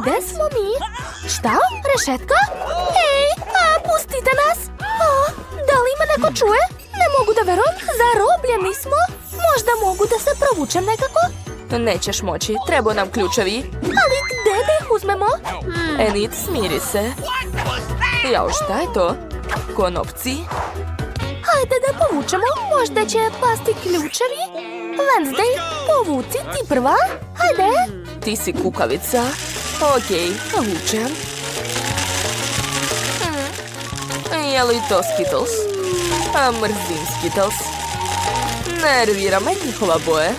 gde smo mi? Šta? Rešetka? Ej, pustite nas! Da li me neko čuje? Ne mogu da verujem, zarobljeni smo. Možda mogu da se provučem nekako? Nećeš moći, treba nam ključevi. Ali gde da ih uzmemo? Enid, smiri se. Jao, šta je to? Konopci? Hajde da povučemo, možda će pasti ključevi. Wednesday, povuci ti prva. Hajde. Ti si kukavica. Okej, vučem. Je li to Skittles? Mrzim Skittles. Nervira me njihova boje.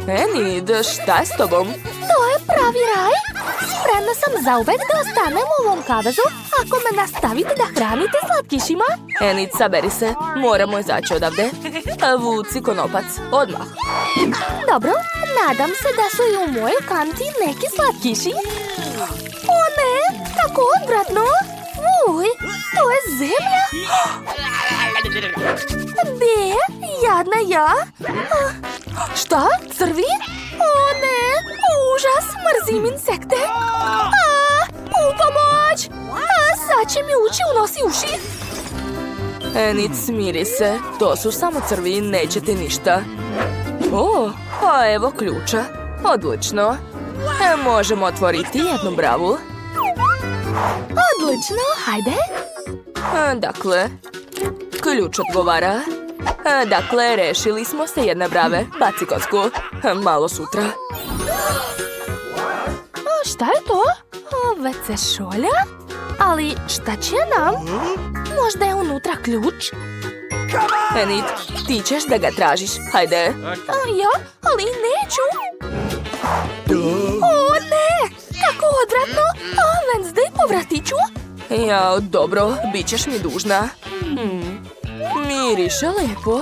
Enid, šta je s tobom? To je pravi raj. Spremna sam zauvek da ostanem u ovom kavezu ako me nastavite da hranite slatkišima. Enid, saberi se. Moramo izaći odavde. Vuci konopac, odmah. Dobro, nadam se da su i u mojoj kanti neki slatkiši. O ne, kako odvratno. Uj, to je zemlja. Be, jadna ja. Šta? Crvi? O ne, užas, mrzim insekte. U pomoć! Sad će mi ući u nos i uši. Enid, smiri se. To su samo crvi, neće ti ništa. O, a evo ključa. Odlično. Možemo otvoriti jednu bravu. Odlično, hajde. Dakle, ključ odgovara. Dakle, rešili smo se jedne brave. Baci kocku. Malo sutra. Šta je to? WC šolja? Ali šta će nam? Možda je unutra ključ? Enid, ti ćeš da ga tražiš. Hajde. Ja? Ali neću. O ne! Kako odvratno! Wednesday, povratiću? Ja, dobro, bit ćeš mi dužna. Miriše lepo.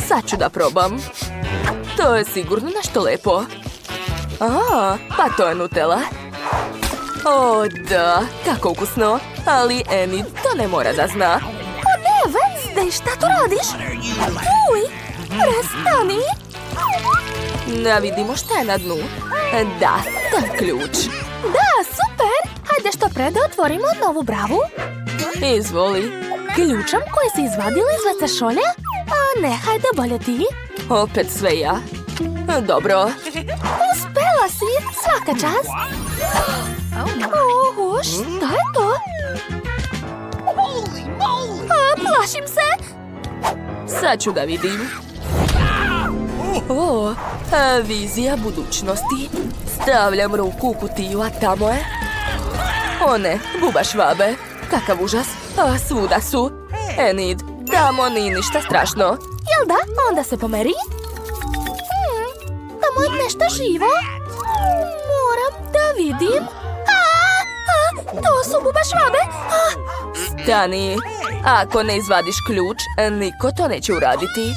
Sad ću da probam. To je sigurno nešto lepo. Pa to je Nutella. O, da, kako ukusno. Ali Enid to ne mora da zna. O ne, Wednesday, šta tu radiš? Uj, prestani. Da vidimo šta je na dnu. Da, to je ključ. Da, super. Hajde što pre da otvorimo novu bravu. Izvoli. Ključem koji si izvadila iz WC šolje? Ne, hajde bolje ti. Opet sve ja. Dobro. Uspela si, svaka čast. Oho, šta je to? Plašim se. Sad ću da vidim. O, vizija budućnosti. Stavljam ruku u kutiju, a tamo je... O ne, buba švabe. Kakav užas. Svuda su. Enid, tamo nije ništa strašno. Jel da? Onda se pomeri. Tamo je nešto živo. Moram da vidim. To su buba švabe. Stani. Ako ne izvadiš ključ, niko to neće uraditi.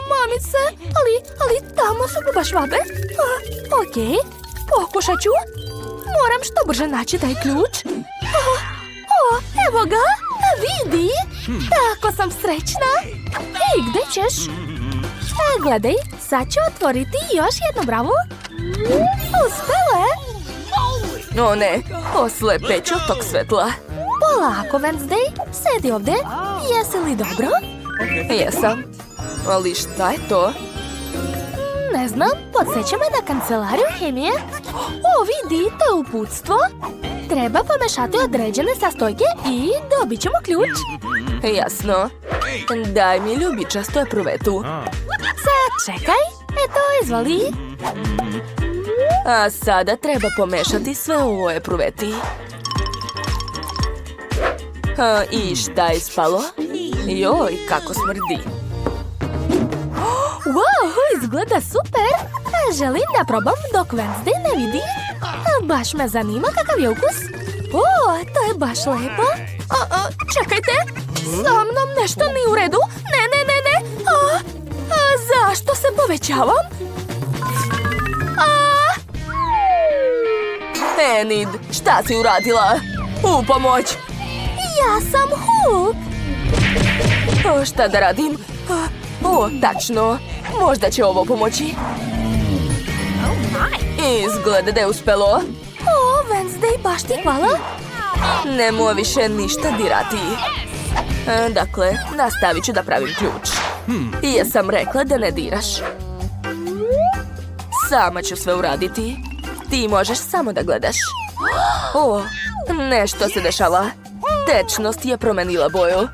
Mamice, ali tamo su buba švabe. Okej, pokušat ću. Moram što brže naći taj ključ. Evo ga, vidi. Tako sam srećna. Ej, gde ćeš? Gledaj, sad ću otvoriti još jednu bravu. Uspela je. O ne, oslepeću tog svetla. Polako, Wednesday, sedi ovde. Jesi li dobro? Jesam. Ali šta je to? Ne znam, podsjeća me na kancelariju hemije. O, vidi, to je uputstvo. Treba pomešati određene sastojke i dobit ćemo ključ. Jasno. Daj mi ljubičastu epruvetu. Sad čekaj, eto, izvoli. A sada treba pomešati sve u ovoj epruveti. I šta je ispalo? Joj, kako smrdi. Wow, izgleda super. Želim da probam dok Wednesday ne vidi. Baš me zanima kakav je ukus. O, to je baš lepo. Čekajte, sa mnom nešto nije u redu. Ne. Zašto se povećavam? Enid, šta si uradila? U pomoć! Ja sam Hulk. Šta da radim? O, tačno. Možda će ovo pomoći. Izgleda da je uspelo. O, Wednesday, baš ti hvala. Nemo više ništa dirati. Dakle, nastavit ću da pravim ključ. I jesam rekla da ne diraš. Sama ću sve uraditi. Ti možeš samo da gledaš. O, nešto se dešava. Tečnost je promenila boju.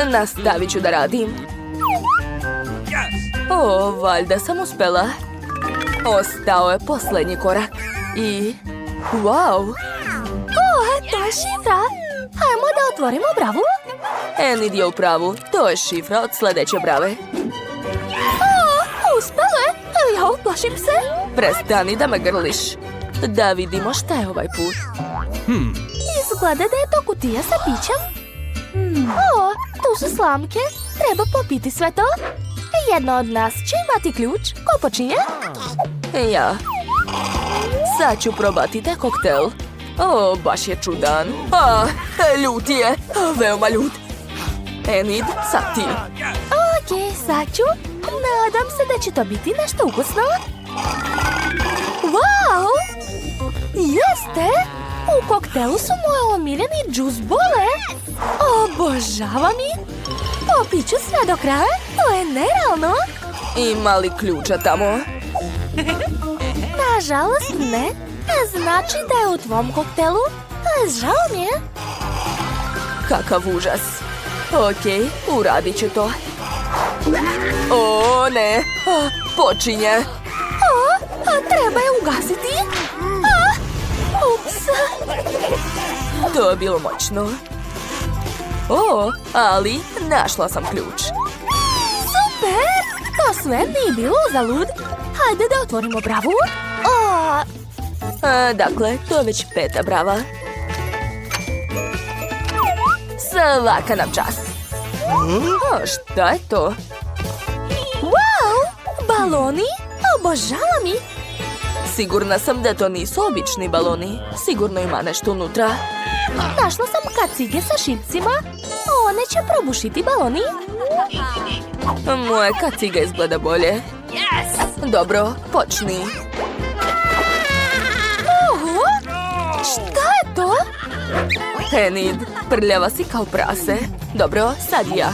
Nastavit ću da radim. O, valjda sam uspela. Ostao je posljednji korak. I... wow! O, to je šifra. Hajmo da otvorimo bravu. Enid je u pravu. To je šifra od sljedeće brave. O, uspele. Ja uplašim se. Prestani da me grliš. Da vidimo šta je ovaj put. Izgleda da je to kutija sa pićem. O, tu su slamke. Treba popiti sve to. Jedna od nas će imati ključ. Ko počinje? Ja. Sad ću probati taj koktel. O, baš je čudan. Ljut je. Veoma ljut. Enid, sad ti. Ok, sad ću. Nadam se da će to biti nešto ukusno. Wow! Jeste! U koktelu su moje omiljeni džus bole. Obožavam ih. Popit ću sve do kraja. To je nerealno. Ima li ključa tamo? Nažalost ne. Znači da je u tvom koktelu. Žao mi je. Kakav užas. Ok, uradit ću to. O, ne. Počinje. Treba je ugasiti. Ups. To je bilo moćno. O, ali našla sam ključ. Super! To sve nije bilo uzalud. Hajde da otvorimo bravu. Dakle, to je već 5. brava. Svaka nam čast. O, šta je to? Wow! Baloni? Obožavam ih. Sigurna sam da to nisu obični baloni. Sigurno ima nešto unutra. Našla sam kacige sa šipcima. One će probušiti baloni. Moje kacige izgleda bolje. Dobro, počni. Oho! Šta je to? Enid, prljava si kao prase. Dobro, sad ja.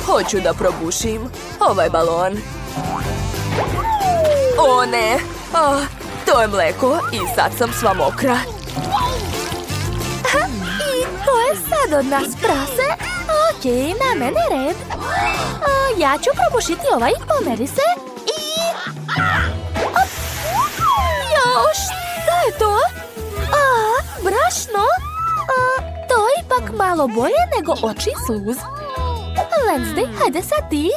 Hoću da probušim ovaj balon. O ne! To je mleko i sad sam sva mokra. I to je sad od nas prase. Ok, na mene red. Ja ću probušiti ovaj, pomeri se. I... Jo, šta je to? Brašno? To je ipak malo bolje nego oči sluz. Wednesday, hajde sad ti.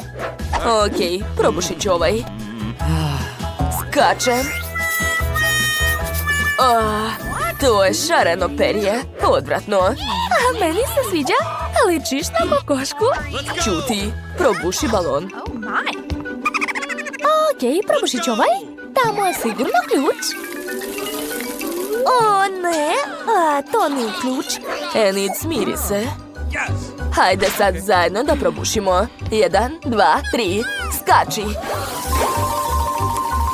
Ok, probušit ću ovaj. Skačem. To je šareno perje. Odvratno. Meni se sviđa. Ličiš na kokošku. Ćuti, probuši balon. Ok, probušit ću ovaj. Tamo je sigurno ključ. O ne, to nije ključ. Enid, smiri se. Hajde sad zajedno da probušimo. 1, 2, 3, skači.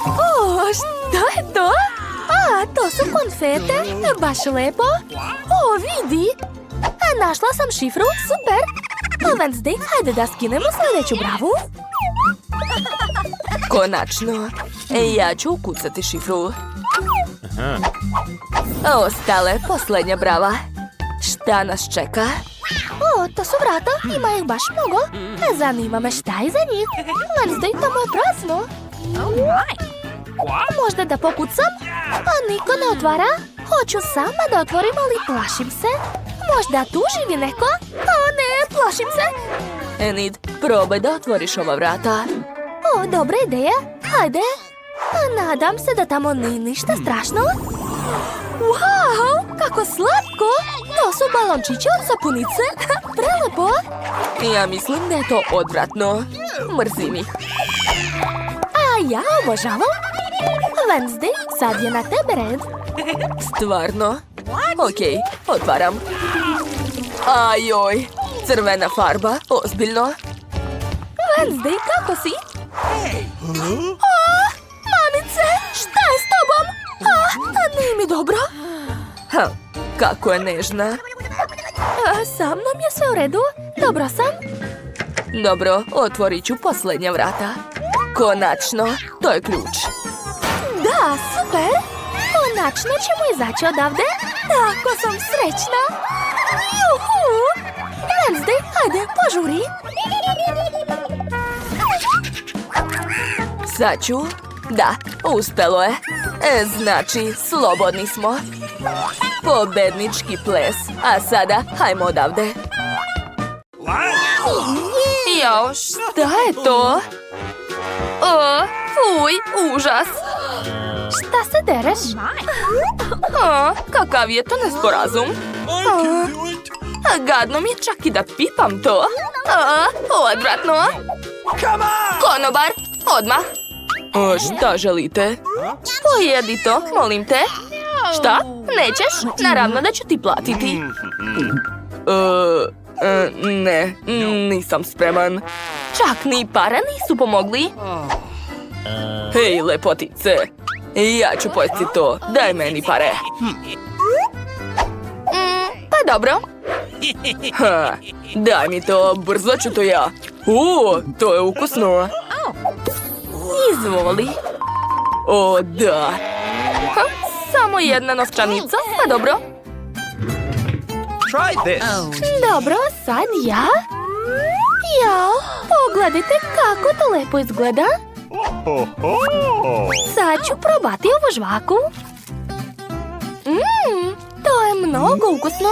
O, šta je to? To su konfete, baš lepo. O, vidi. Našla sam šifru, super. Wednesday, hajde da skinemo sljedeću bravu. Konačno. Ja ću ukucati šifru. Ostale, posljednja brava. Šta nas čeka? O, to su vrata, ima ih baš mnogo. Zanima me šta je za njih. Wednesday, tamo je prazno. Možda da pokucam? Niko ne otvara. Hoću sama da otvorim, ali plašim se. Možda tu živi neko? Ne, plašim se. Enid, probaj da otvoriš ova vrata. O, dobra ideja. Hajde. Nadam se da tamo nije ništa strašno. Wow, kako slatko. To su balončići od sapunice. Prelepo. Ja mislim da je to odvratno. Mrzim ih. Ja obožavam. Wednesday, sad je na tebe red. Stvarno? Ok, otvaram. Ajoj, crvena farba, ozbiljno. Wednesday, kako si? Mamice, šta je s tobom? mi dobro? Kako je nežna. Sa mnom je sve u redu. Dobro sam. Dobro, otvorit ću posljednja vrata. Konačno, to je ključ. Da, super. Konačno ćemo izaći odavde. Tako sam srećna. Juhu! Wednesday, hajde, požuri. Sad ću. Da, uspelo je. Znači, slobodni smo. Pobednički ples. A sada, hajmo odavde. Jao, šta je to? O, fuj, užas. Šta se dereš? Kakav je to nesporazum? Gadno mi je čak i da pipam to. Odvratno. Konobar, odmah. Šta želite? Pojedi to, molim te. Šta? Nećeš? Naravno da ću ti platiti. Ne, nisam spreman. Čak ni para nisu pomogli. Hej, lepotice. Ja ću pojesti to. Daj meni pare. Pa dobro. Daj mi to, brzo ću to ja. To je ukusno. Izvoli. O, da. Samo jedna novčanica, pa dobro. Try this. Dobro, sad ja. Jao, pogledajte kako to lepo izgleda. Sad ću probati ovu žvaku. To je mnogo ukusno.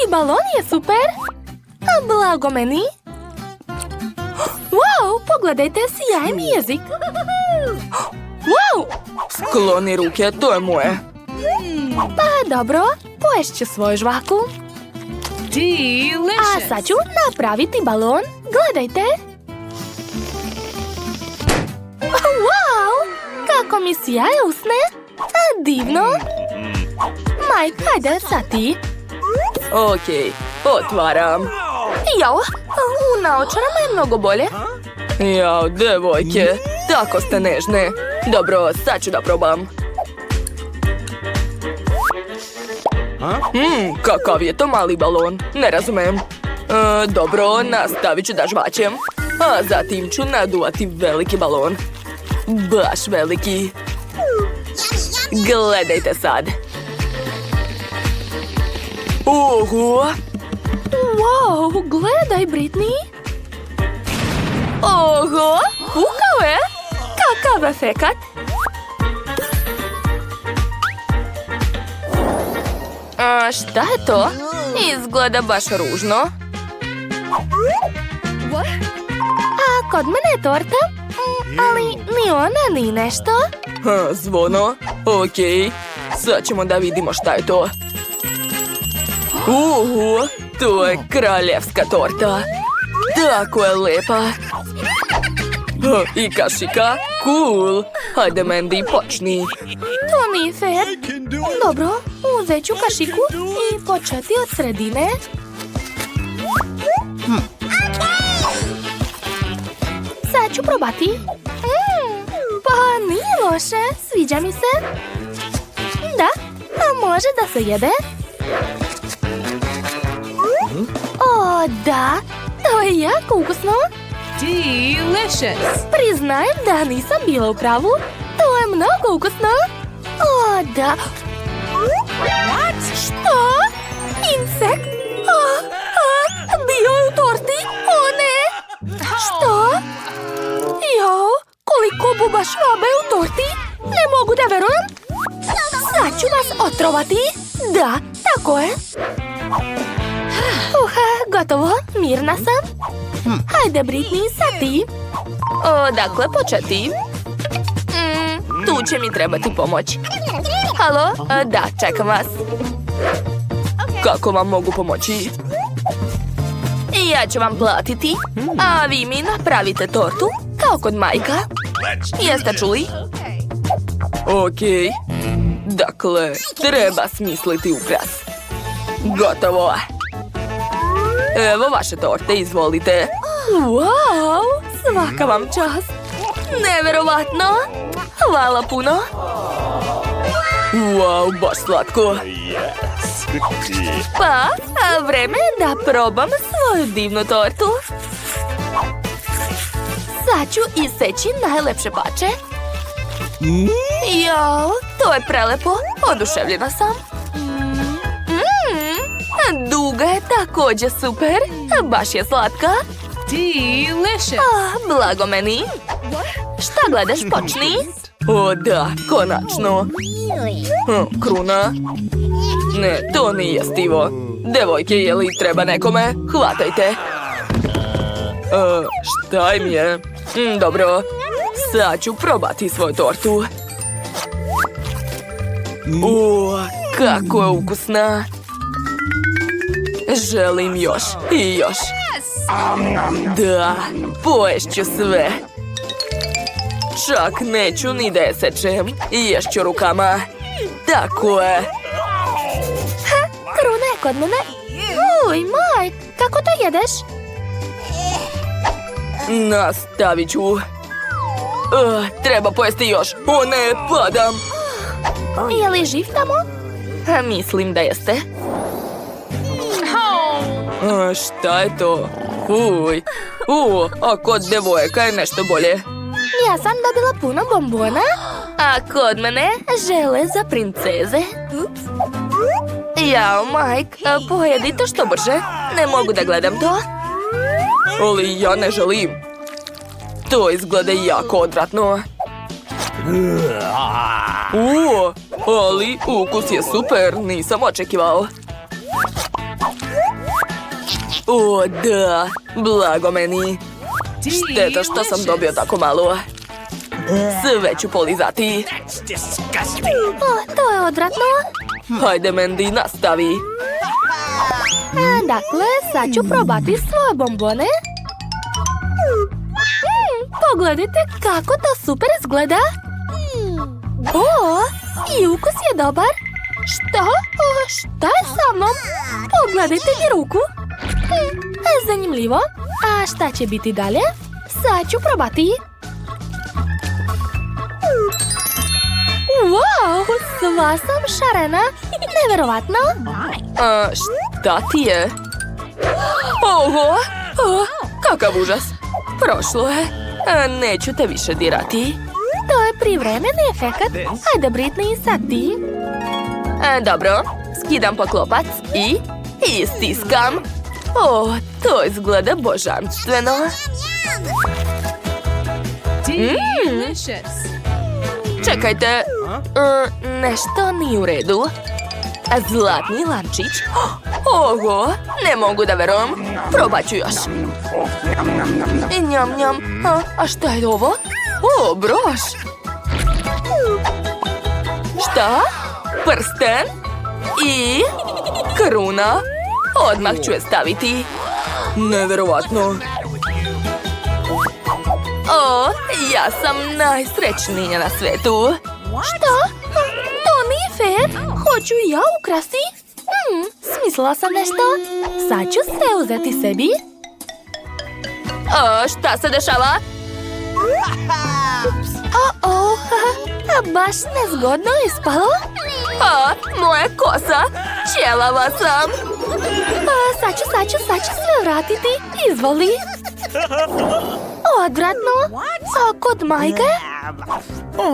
I balon je super. Blago meni. Wow, pogledajte, sjajan jezik. Wow! Skloni ruke, to je moje. Pa dobro, poješću svoju žvaku. A sad ću napraviti balon. Gledajte. Wow! Kako mi sjaje usne. Divno. Mike, hajde sad ti. Okej, otvaram. Jao, u naočarama je mnogo bolje. Jao, devojke, tako ste nežne. Dobro, sad ću da probam. Kakav je to mali balon, ne razumem. Dobro, nastavit ću da žvaćem. A zatim ću naduvati veliki balon. Baš veliki. Gledajte sad. Oho! Wow, gledaj, Britney. Oho! Pukao je! Kakav efekat! Šta je to? Izgleda baš ružno. A kod mene je torta, ali ni ona ni nešto. Zvono? Okej. Sad ćemo da vidimo šta je to. To je kraljevska torta. Tako je lepa. I kašika. Cool. Hajde, Mandy, počni. To nije fair. Dobro, uzet ću kašiku i početi od sredine. Sad ću probati. Pa nije loše, sviđa mi se. Da, a može da se jede. O, da, to je jako ukusno. Delicious. Priznajem da nisam bila u pravu. To je mnogo ukusno. O, da. Što? Insekt? Bio je u torti? O, ne. Što? Jao, koliko buba švabe u torti? Ne mogu da verujem. Sad ću vas otrovati. Da, tako je. Gotovo, mirna sam. Hajde, Britney, sad ti. Dakle, početi. Tu će mi trebati pomoć. Halo? Da, čekam vas. Kako vam mogu pomoći? Ja ću vam platiti, a vi mi napravite tortu, kao kod majka. Jeste čuli? Okej. Dakle, treba smisliti ukras. Gotovo. Evo vaše torte, izvolite. Wow, svaka vam čast. Neverovatno. Hvala puno. Wow, baš slatko. Pa, vreme je da probam svoju divnu tortu. Sad ću iseći najlepše pače. Jao, to je prelepo. Oduševljena sam. Duga je također super. Baš je slatka. Delicious. Blago meni. Šta gledaš, počni? O da, konačno. Kruna? Ne, to nije jestivo. Devojke, je li treba nekome? Hvatajte. Šta im je? Dobro, sad ću probati svoju tortu. Kako je ukusna. Želim još i još. Da, poješću sve. Čak neću ni da je sečem. Ješću rukama. Tako je. Kruna je kod mene. Uj, Mike, kako to jedeš? Nastavit ću. Treba pojesti još. O ne, padam. Je li živ tamo? Mislim da jeste. Šta je to? Uj. A kod devojaka je nešto bolje. Ja sam dobila puno bombona. A kod mene žele za princeze. Jao, Mike, pojedi to što brže. Ne mogu da gledam to. Ali ja ne želim. To izgleda jako odvratno. Ali ukus je super, nisam očekivao. O da, blago meni. Šteta što sam dobio tako malo. Sve ću polizati. To je odvratno. Hajde, Mandy, nastavi. Dakle, sad ću probati svoje bombone. Pogledajte kako to super izgleda. I ukus je dobar. Šta je sa mnom? Pogledajte mi ruku. Zanimljivo. A šta će biti dalje? Sad ću probati. Wow, sva sam šarena. Neverovatno. Šta ti je? Oho, kakav užas. Prošlo je. Neću te više dirati. To je privremeni efekat. Ajde, Britney, sad ti. Dobro, skidam poklopac i stiskam. To izgleda božanstveno. Čekajte, nešto nije u redu. Zlatni lančić. Oho, ne mogu da verujem. Probat ću još. Njam, njam. A šta je ovo? Broš. Šta? Prsten? I kruna? Odmah ću je staviti. Neverovatno. Ja sam najsrećnija na svetu. Šta? To nije fair. Hoću i ja ukrasti. Smislila sam nešto. Sad ću sve uzeti sebi. Šta se dešava? Baš nezgodno ispalo. Moja kosa. Ćelava sam. Sad ću sve vratiti. Izvoli. Odvratno. Kod majke?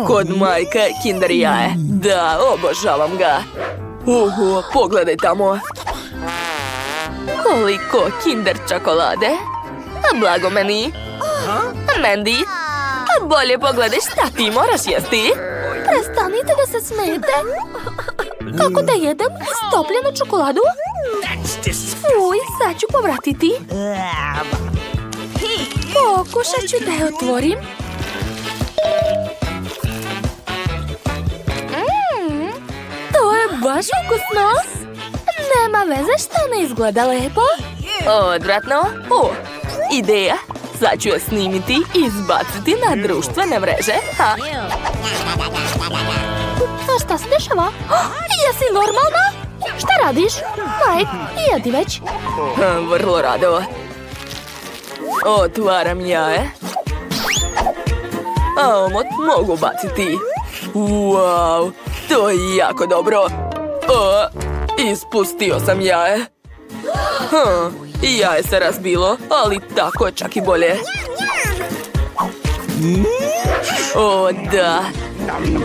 Kod majke Kinder jaje. Da, obožavam ga. Pogledaj tamo. Koliko Kinder čokolade. Blago meni. Mandy, bolje pogledaj šta ti moraš jesti. Prestanite da se smijete. Kako da jedem stopljenu čokoladu? Uj, sad ću povratiti. Pokušat ću da je otvorim. To je baš ukusno. Nema veze što ne izgleda lepo. Odvratno. Ideja. Sad ću je snimiti i izbaciti na društvene mreže. Šta se dešava? Jesi normalna? Šta radiš? Mike, jedi već. Vrlo rado. Otvaram jaje. A omot mogu baciti. Wow, To je jako dobro. Ispustio sam jaje. Jaje se razbilo, ali tako je čak i bolje. O, da.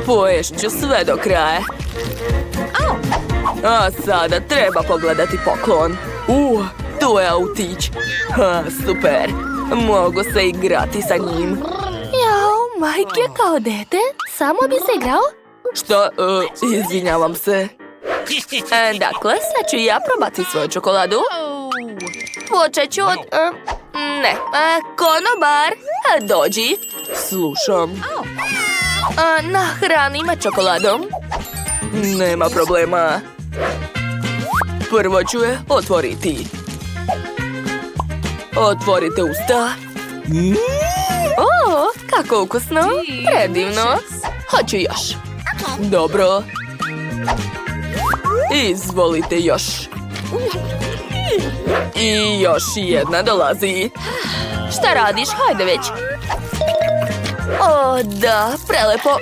Poješću sve do kraja. A sada treba pogledati poklon. To je autić. Super. Mogu se igrati sa njim. Jao, majke, kao dete. Samo bi se igrao? Šta? Izvinjavam se. Dakle, sad ću ja probati svoju čokoladu. Počet ću od... ne. Konobar, dođi. Slušam. Nahrani me čokoladom. Nema problema. Prvo ću je otvoriti. Otvorite usta. O, kako ukusno. Predivno. Hoću još. Dobro. Izvolite još. I još jedna dolazi. Šta radiš? Hajde već. O, da, prelepo.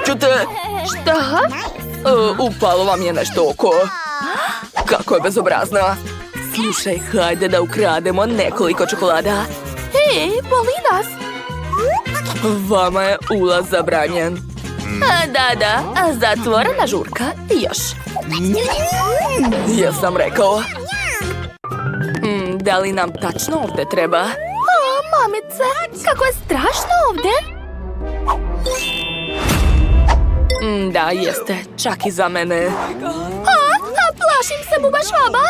Čute. Šta? Upalo vam je nešto oko. Kako je bezobrazna. Slušaj, hajde da ukrademo nekoliko čokolada. Hej, boli nas. Vama je ulaz zabranjen. Da, zatvorena žurka. Još. Jesam rekao. Da li nam tačno ovdje treba? Mamice, kako je strašno ovdje. Da, jeste. Čak i za mene. Plašim se, buba švaba.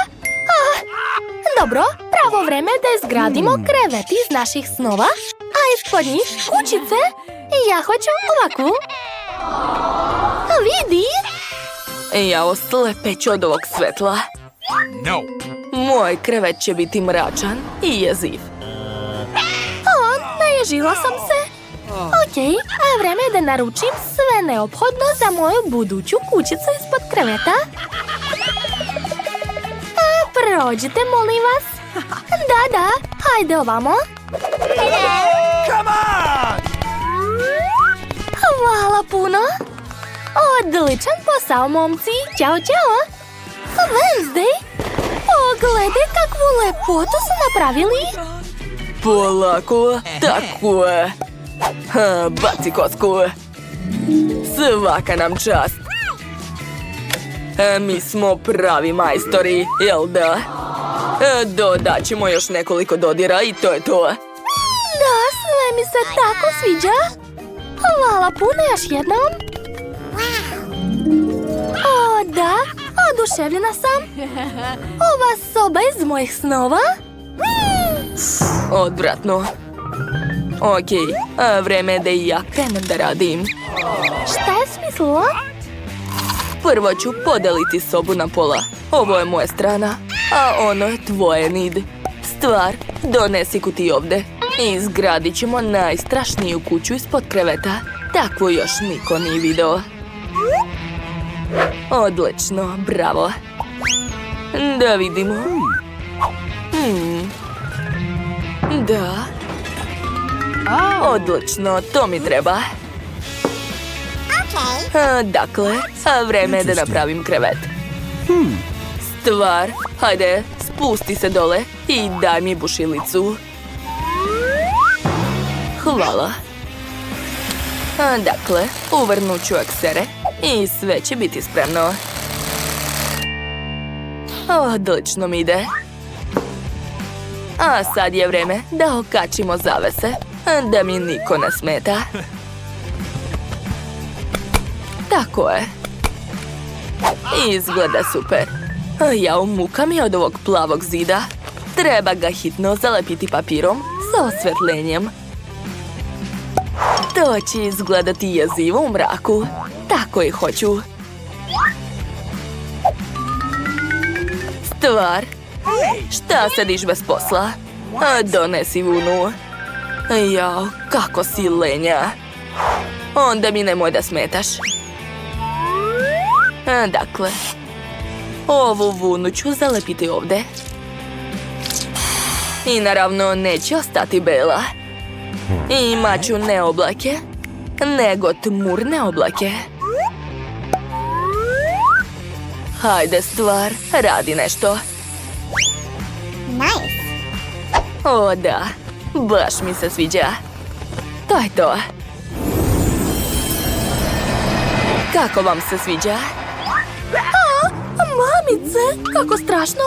Dobro, pravo vreme da izgradimo krevet iz naših snova, a ispod njih kućice. Ja hoću ovakvu. Vidi. Ja oslepeću od ovog svetla. Moj krevet će biti mračan i jeziv. Naježila sam se. Okej, a vreme je da naručim sve neophodno za moju buduću kućicu ispod kreveta. Prođite, molim vas. Da, hajde ovamo. Hvala puno. Odličan posao, momci. Ćao. Wednesday, pogledaj kakvu lepotu su napravili. Polako, tako je. Baci kocku. Svaka nam čast. Mi smo pravi majstori, jel da? Dodat ćemo još nekoliko dodira i to je to. Da, sve mi se tako sviđa. Hvala puno još jednom. O, da, oduševljena sam. Ova soba iz mojih snova. Odvratno. Okej, vreme je da i ja krenem da radim. Šta je smislila? Prvo ću podeliti sobu na pola. Ovo je moja strana, a ono je tvoje, Nid. Stvar, donesi kutiju ovde. Izgradit ćemo najstrašniju kuću ispod kreveta. Takvu još niko nije video. Odlično, bravo. Da vidimo. Da. Odlično, to mi treba. Dakle, vreme je da napravim krevet. Stvar, hajde, spusti se dole i daj mi bušilicu. Hvala. Dakle, uvrnut ću eksere i sve će biti spremno. Odlično mi ide. A sad je vreme da okačimo zavese, da mi niko ne smeta. Tako je. Izgleda super. Ja umukam i od ovog plavog zida. Treba ga hitno zalepiti papirom sa osvetljenjem. To će izgledati jezivo u mraku. Tako i hoću. Stvar. Šta sediš bez posla? Donesi vunu. Jao, kako si lenja. Onda mi nemoj da smetaš. Dakle, ovu vunu ću zalepiti ovde. I naravno neće ostati bela. Imat ću ne oblake, nego tmurne oblake. Hajde, stvar, radi nešto. Nice. O, da. Baš mi se sviđa. To je to. Kako vam se sviđa? Mamice, kako strašno.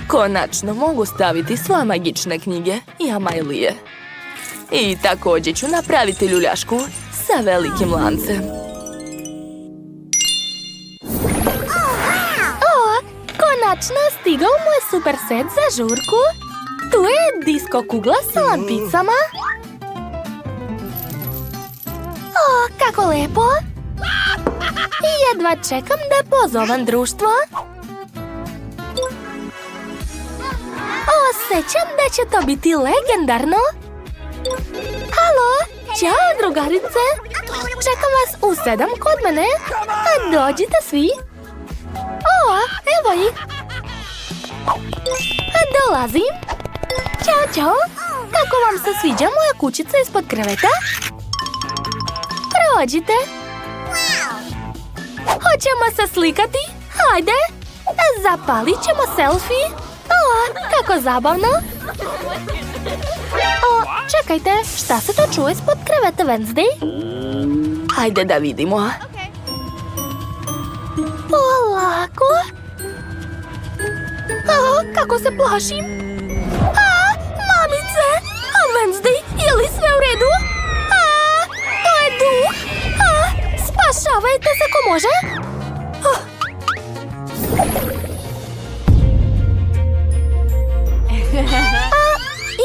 Konačno mogu staviti sva magične knjige i Amajlije. I također ću napraviti ljuljašku sa velikim lancem. Konačno stigao moj super set za žurku. Tu je disko kugla sa lampicama. O, kako lepo. I jedva čekam da pozovem društvo. Osjećam da će to biti legendarno. Halo, ćao drugarice. Čekam vas u 7 kod mene. Dođite svi. O, evo ih. Dolazim. Ćao, čao. Kako vam se sviđa moja kućica ispod kreveta? Prođite. Hoćemo se slikati? Hajde. Zapalit ćemo selfie. O, kako zabavno. O, čekajte, šta se to čuje ispod kreveta Wednesday? Hajde da vidimo. Polako. O, kako se plašim. Mamice! Wednesday, je li sve u redu? To je duh. Spašavajte se ko može.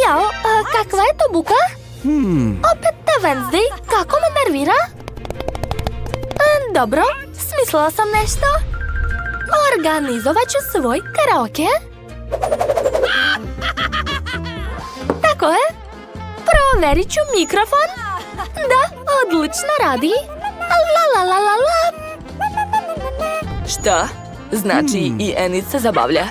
Jao, kakva je to buka? Opet ta Wednesday, kako me nervira? Dobro, smislila sam nešto. Organizovat ću svoj karaoke. Tako je. Provjerit ću mikrofon. Da, odlično radi. La la la la la. Šta? Znači i Enid se zabavlja.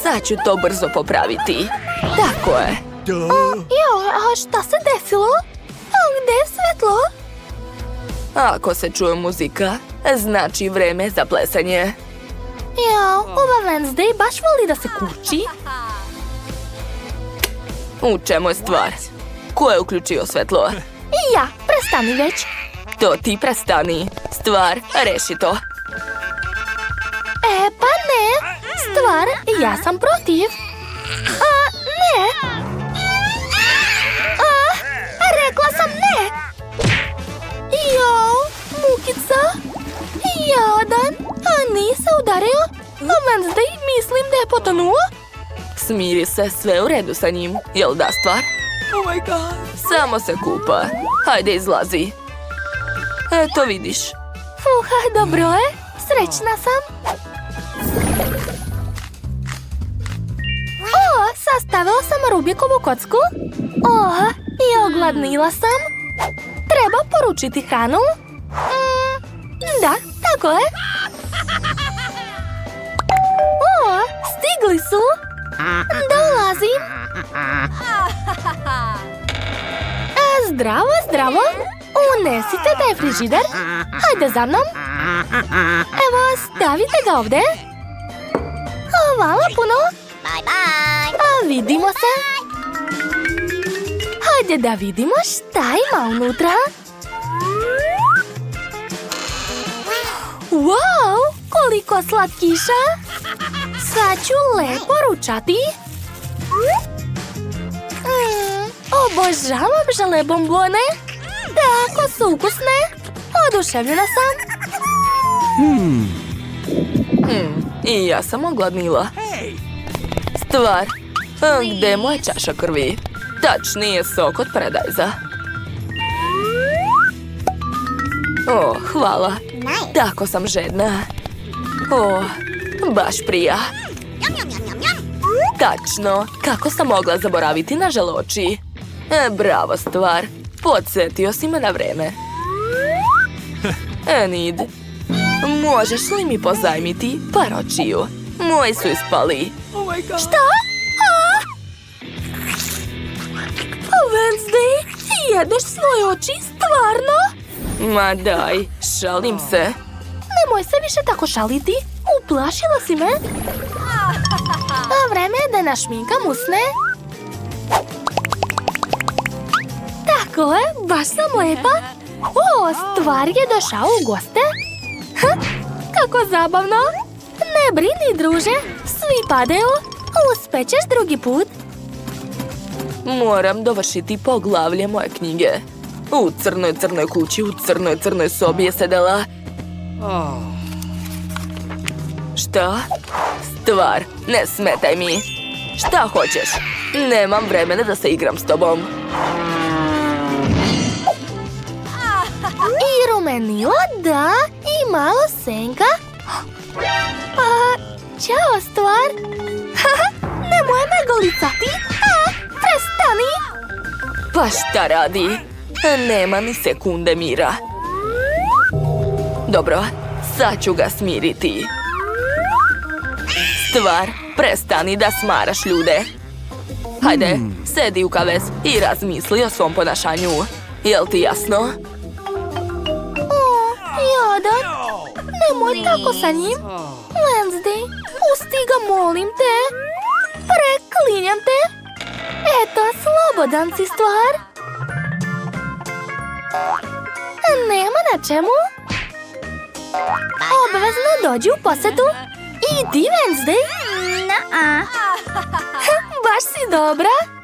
Sad ću to brzo popraviti. Tako je. Jo, a šta se desilo? Gdje je svetlo? Ako se čuje muzika, znači vreme za plesanje. Jo, ova Wednesday baš voli da se kurči. U čemu je stvar? Ko je uključio svetlo? Ja, prestani već. To ti prestani. Stvar, reši to. Pa ne. Stvar, ja sam protiv. Ne. Rekla sam ne. Jo, mukica. Jadan. Nije se udario. Wednesday, mislim da je potonuo. Smiri se, sve u redu sa njim. Jel da, stvar? Oh my god. Samo se kupa. Hajde, izlazi. Eto vidiš. Dobro je. Srećna sam. Sastavila sam Rubikovu kocku. I ogladnila sam. Treba poručiti Hanu. Da, tako je. Stigli su. Dolazim. Zdravo, zdravo. Unesite taj frižider. Hajde za mnom. Evo, stavite ga ovdje. Hvala puno. Bye bye. Vidimo se. Hajde da vidimo šta ima unutra. Wow, koliko slatkiša. Sad ću lepo ručati. Obožavam žele bombone. Tako su ukusne. Oduševljena sam. I ja sam ogladnila. Stvar, gdje je moja čaša krvi? Tačnije sok od paradajza. O, hvala. Nice. Tako sam žedna. O, baš prija. Yum yum yum yum yum. Tačno, kako sam mogla zaboraviti na želoči? Bravo, stvar. Podsjetio si me na vreme. Enid, možeš li mi pozajmiti par očiju? Moji su ispali. Šta? Wednesday, jedeš svoje oči, stvarno? Ma daj, šalim se. Nemoj se više tako šaliti. Uplašila si me. A vreme je da našminkam usne. Tako je, baš sam lepa. O, stvar je došao u goste. Kako zabavno. Ne brini, druže, svi padaju. Uspećeš drugi put. Moram dovršiti poglavlje moje knjige. U crnoj kući, u crnoj sobi je sedela. Šta? Stvar, ne smetaj mi. Šta hoćeš? Nemam vremena da se igram s tobom. I rumenila, da, i malo senka. Ćao, stvar. Nemoj me golicati. Prestani. Pa šta radi? Nema ni sekunde mira. Dobro, sad ću ga smiriti. Stvar, prestani da smaraš ljude. Hajde, sedi u kavez i razmisli o svom ponašanju. Jel ti jasno? Jadan, nemoj tako sa njim. Wednesday, pusti ga, molim te. Preklinjam te. Eto, slobodan si, stvar. Nema na čemu. Obavezno dođi u posetu. I ti, Wednesday. Nuh-uh. Baš si dobra.